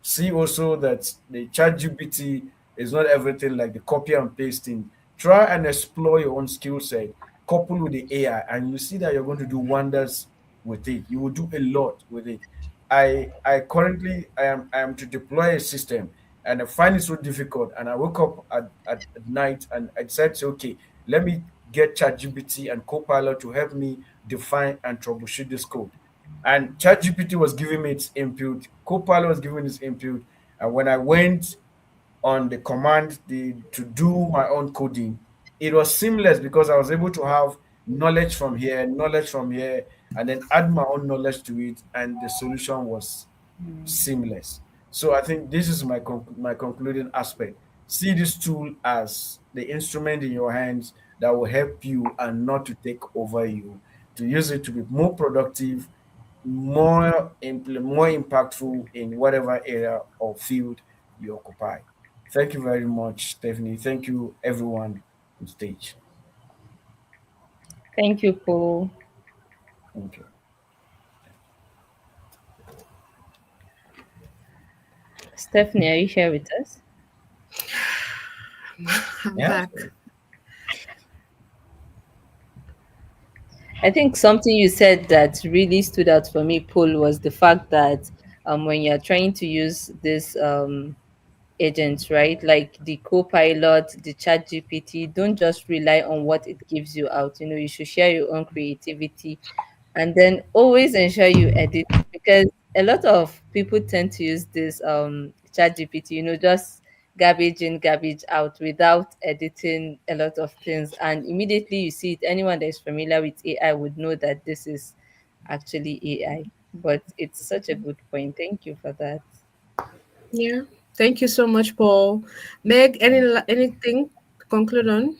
See also that the chat GPT is not everything like the copy and pasting. Try and explore your own skill set, couple with the AI, and you see that you're going to do wonders with it. You will do a lot with it. I currently I am to deploy a system, and I find it so difficult, and I woke up at night and I said, okay, let me get ChatGPT and Copilot to help me define and troubleshoot this code. And ChatGPT was giving me its input, Copilot was giving its input. And when I went on the command to do my own coding, it was seamless because I was able to have knowledge from here, and then add my own knowledge to it, and the solution was seamless. So I think this is my concluding aspect. See this tool as the instrument in your hands that will help you and not to take over you. To use it to be more productive, more impactful in whatever area or field you occupy. Thank you very much, Stephanie. Thank you, everyone on stage. Thank you, Paul. Thank you. Stephanie, are you here with us? I'm Yeah. back. I think something you said that really stood out for me, Paul, was the fact that when you're trying to use this agents, right? Like the Copilot, the Chat GPT, don't just rely on what it gives you out. You know, you should share your own creativity, and then always ensure you edit, because a lot of people tend to use this Chat GPT, you know, just garbage in, garbage out without editing a lot of things. And immediately you see it, anyone that is familiar with AI would know that this is actually AI. But it's such a good point. Thank you for that. Yeah. Thank you so much, Paul. Meg, anything to conclude on?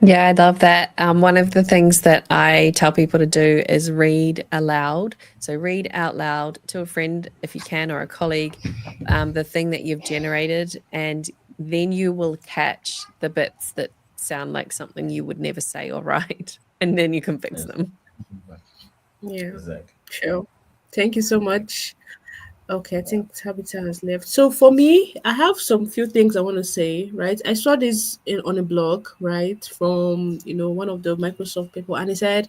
Yeah, I love that. One of the things that I tell people to do is read aloud. So read out loud to a friend if you can, or a colleague, the thing that you've generated, and then you will catch the bits that sound like something you would never say or write, and then you can fix Yes. them. Yeah, Exactly. sure. Thank you so much. Okay, I think Tabitha has left. So for me, I have some few things I want to say, right? I saw this on a blog, right, from one of the Microsoft people, and he said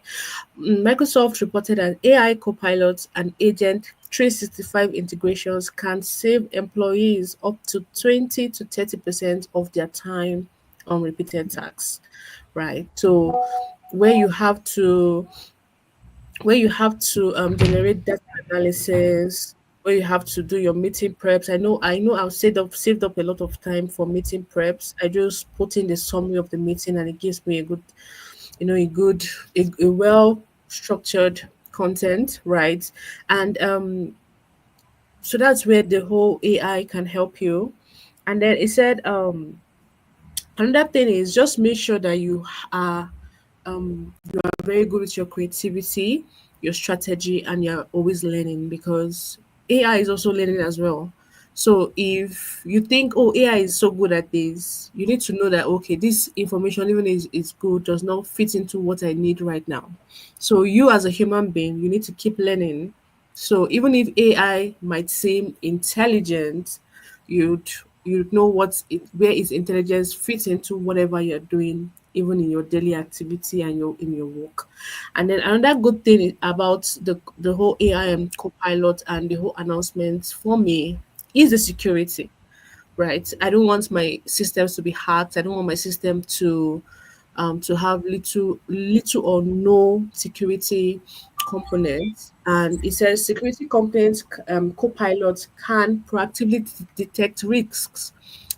Microsoft reported that AI copilots and agent 365 integrations can save employees up to 20 to 30% of their time on repeated tasks, right? So where you have to generate data analysis, where you have to do your meeting preps. I know I've saved up a lot of time for meeting preps. I just put in the summary of the meeting and it gives me a well structured content, right? And so that's where the whole AI can help you. And then it said another thing is just make sure that you are very good with your creativity, your strategy, and you're always learning, because AI is also learning as well. So if you think, oh, AI is so good at this, you need to know that okay, this information, even is good, does not fit into what I need right now. So you as a human being, you need to keep learning, So even if AI might seem intelligent, you'd you'd know where its intelligence fits into whatever you're doing, even in your daily activity and your in your work. And then another good thing about the whole AI and Copilot and the whole announcement for me is the security, right? I don't want my systems to be hacked. I don't want my system to have little or no security components. And it says security components co-pilots can proactively detect risks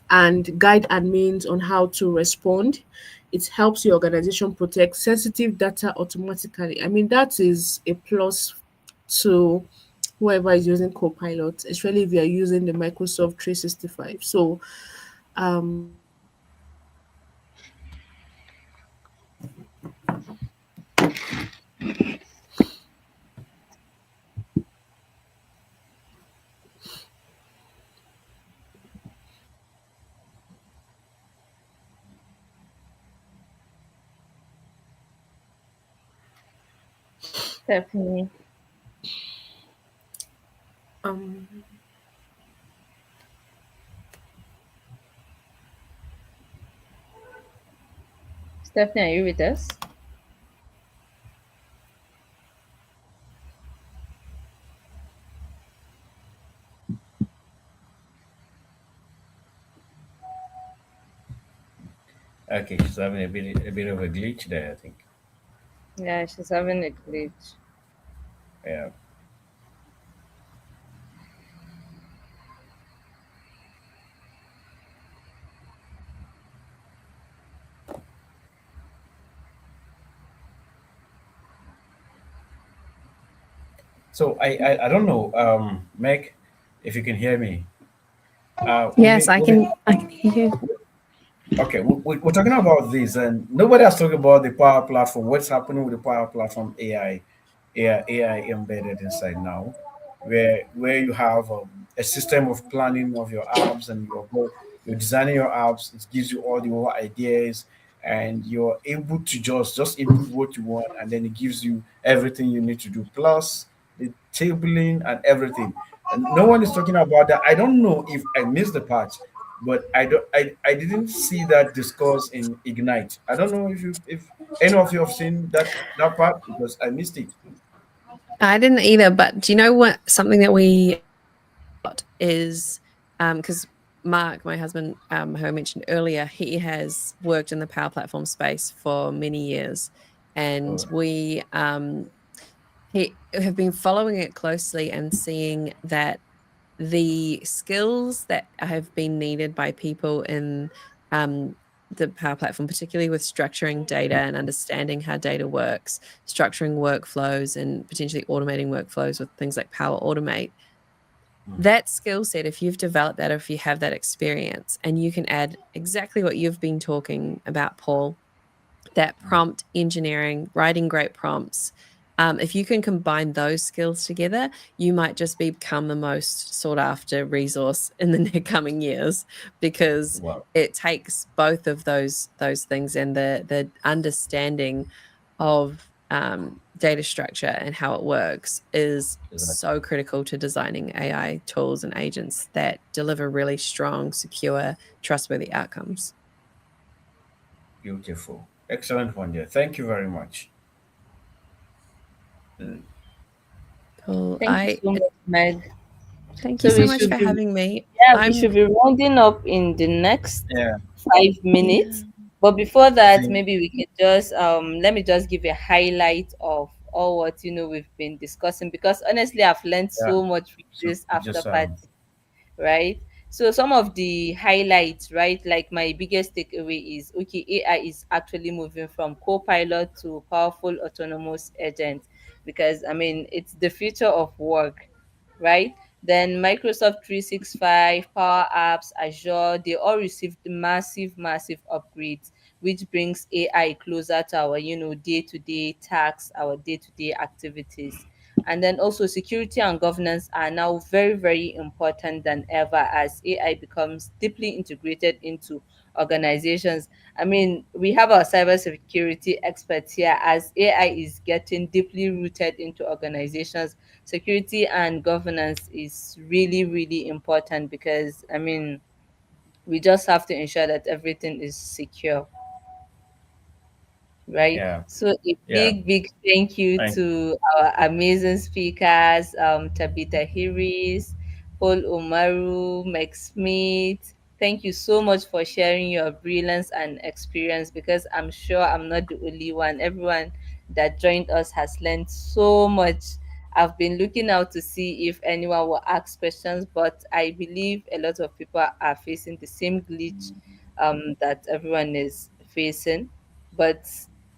and guide admins on how to respond. It helps your organization protect sensitive data automatically. I mean, that is a plus to whoever is using Copilot, especially if you're using the Microsoft 365. So Definitely. um, Stephanie, are you with us? Okay, she's having a bit of a glitch there, I think. Yeah, she's having a glitch. Yeah. So I don't know, Meg, if you can hear me. Yes, I can hear you. Okay, we're talking about this, and nobody has talked about the Power Platform. What's happening with the Power Platform AI embedded inside now, where you have a system of planning of your apps and you're designing your apps. It gives you all the raw ideas, and you're able to just input what you want, and then it gives you everything you need to do, plus the tabling and everything. And no one is talking about that. I don't know if I missed the part, but I didn't see that discourse in Ignite. I don't know if any of you have seen that part because I missed it. I didn't either, but do you know what? Something that we is because Mark, my husband, who I mentioned earlier, he has worked in the Power Platform space for many years, and Oh, we have been following it closely and seeing that the skills that have been needed by people in um, the Power Platform, particularly with structuring data and understanding how data works, structuring workflows, and potentially automating workflows with things like Power Automate. That skill set, if you've developed that, or if you have that experience, and you can add exactly what you've been talking about, Paul, that prompt engineering, writing great prompts. If you can combine those skills together, you might just become the most sought after resource in the coming years because wow. it takes both of those things and the understanding of data structure and how it works is Exactly. so critical to designing AI tools and agents that deliver really strong, secure, trustworthy outcomes. Beautiful. Excellent one there. Thank you very much. Mm, Cool. Thank you I so much, Meg. Thank you So so we much should for be, having me. yeah, we I'm should be rounding up in the next yeah, 5 minutes. Yeah. But before I that, think maybe we can just let me just give a highlight of all what we've been discussing, because honestly I've learned yeah. so much with So this after just party, right? So some of the highlights, right? Like my biggest takeaway is, okay, AI is actually moving from co-pilot to powerful autonomous agent, because I mean it's the future of work, right? Then Microsoft 365, Power Apps, Azure, they all received massive, massive upgrades, which brings AI closer to our, day-to-day tasks, our day-to-day activities. And then also security and governance are now very, very important than ever, as AI becomes deeply integrated into organizations. I mean, we have our cybersecurity experts here. As AI is getting deeply rooted into organizations, security and governance is really, really important because, I mean, we just have to ensure that everything is secure, right? Yeah. So a Yeah. big, big thank you Thank to our amazing speakers, Tabitha Harris, Paul Omaru, Meg Smith. Thank you so much for sharing your brilliance and experience, because I'm sure I'm not the only one. Everyone that joined us has learned so much. I've been looking out to see if anyone will ask questions, but I believe a lot of people are facing the same glitch that everyone is facing. But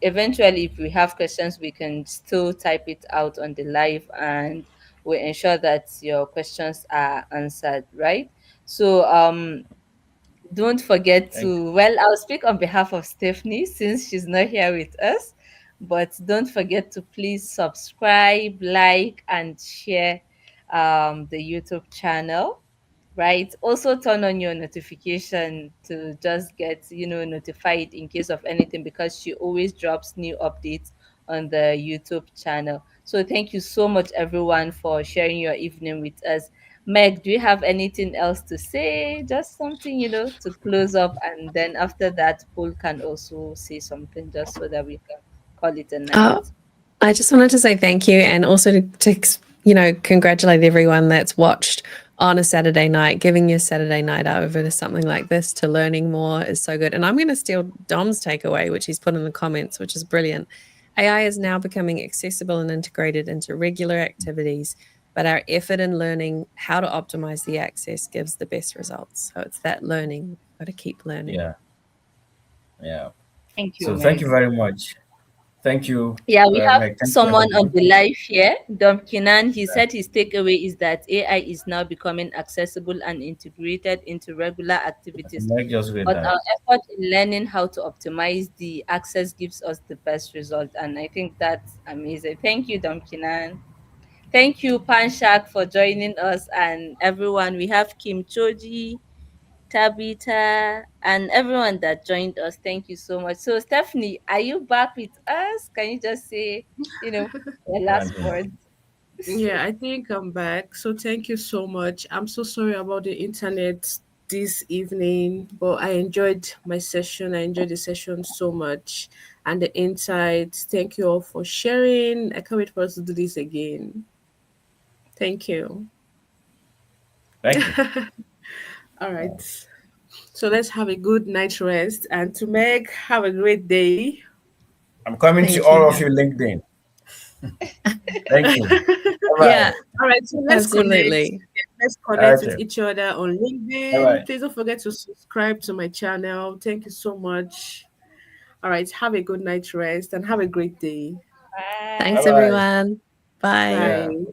eventually, if we have questions, we can still type it out on the live, and we ensure that your questions are answered, right? So don't forget thank to, well, I'll speak on behalf of Stephanie since she's not here with us, but don't forget to please subscribe, like, and share the YouTube channel, right? Also turn on your notification to just get, notified in case of anything, because she always drops new updates on the YouTube channel. So thank you so much, everyone, for sharing your evening with us. Meg, do you have anything else to say? Just something, to close up, and then after that, Paul can also say something, just so that we can call it a Oh, night. I just wanted to say thank you, and also to congratulate everyone that's watched on a Saturday night. Giving your Saturday night over to something like this, to learning more, is so good. And I'm going to steal Dom's takeaway, which he's put in the comments, which is brilliant. AI is now becoming accessible and integrated into regular activities, but our effort in learning how to optimize the access gives the best results. So it's that learning. We've got to keep learning. Yeah. Yeah. Thank you, So thank you Meg. very much. Thank you, Yeah, we have Meg. Thank you, someone on everyone. the live here, Dom Kinan. He said his takeaway is that AI is now becoming accessible and integrated into regular activities, Meg just read but that. our effort in learning how to optimize the access gives us the best result. And I think that's amazing. Thank you, Dom Kinan. Thank you, Panshak, for joining us, and everyone. We have Kim Choji, Tabitha, and everyone that joined us. Thank you so much. So, Stephanie, are you back with us? Can you just say, your last words? Yeah, I think I'm back. So thank you so much. I'm so sorry about the internet this evening, but I enjoyed my session. I enjoyed the session so much and the insights. Thank you all for sharing. I can't wait for us to do this again. Thank you. Thank you. All right. So let's have a good night rest. And to Meg, have a great day. I'm coming to Thank all of you. you LinkedIn. Thank you. Bye Yeah, bye. All right, so let's connect. absolutely. Let's connect with Okay. each other on Bye LinkedIn. bye. Please don't forget to subscribe to my channel. Thank you so much. All right, have a good night rest and have a great day. Bye Thanks, Bye. bye. everyone. Bye. Yeah. Bye.